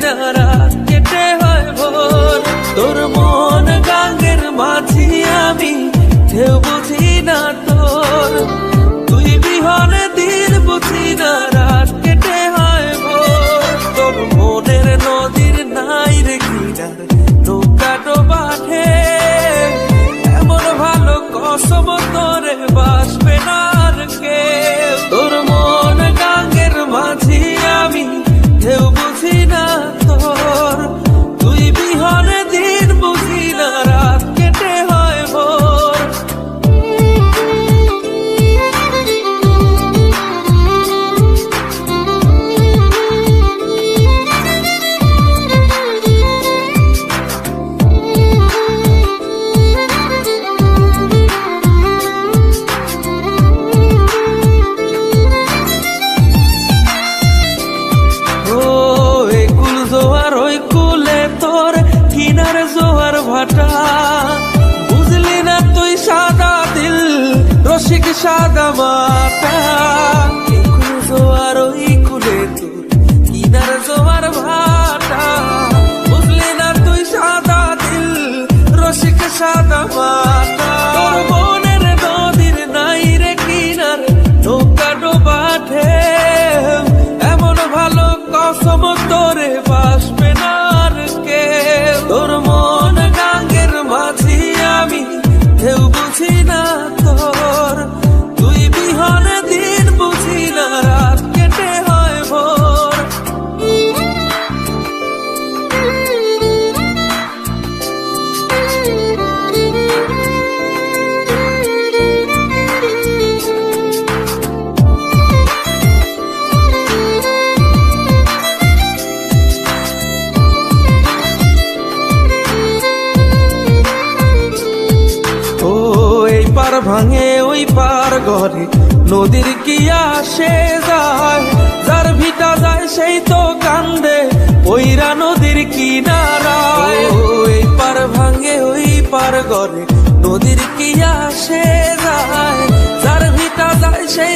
না রাত কেটে হয় ভোর। তোর মন গাঙ্গের মাঝি আমি, ঢেউ বুঝি না তোর। তুই বিহনে দিন বুঝি না রাত কেটে হয় ভোর। তোর মনের নদীর নাই রে কিনার, নৌকা ডোবা ঢেউ। এমন ভালো কসম তোরে বাসবে না আর কেউ। তোর মন গাঙ্গের মাঝি আমি, ঢেউ বুঝি না তোর। তুই বিহনে দিন বুঝি না রাত কেটে হয় ভোর। কিনার জোয়ার ভাটা বুঝলি না তুই, সাদা দিল রসিক সাদা মাটা। জোয়ার ওই কুলে তোর কিনার জোয়ার ভাটা, বুঝলি না তুই সাদা দিল রসিক সাদা মাটা। তোর মনের নদীর নাই রে কিনার, নৌকা ডোবা ঢেউ। এমন ভালো কসম তোরে বাসবে না আর কেউ। তোর মন গাঙ্গের মাঝি আমি, ঢেউ বুঝি না তোর। তুই বিহনে দিন বুঝি না রাত কেটে হয় ভোর। পার ভাঙে ওই পার ঘরে নদীর কি আসে যায়। যার ভিটা যায় সেই তো কান্দে ওইরা নদীর কিনারায়। ওই পার ভাঙে ওই পার ঘরে নদীর কি আসে যায়। যার ভিটা যায় সেই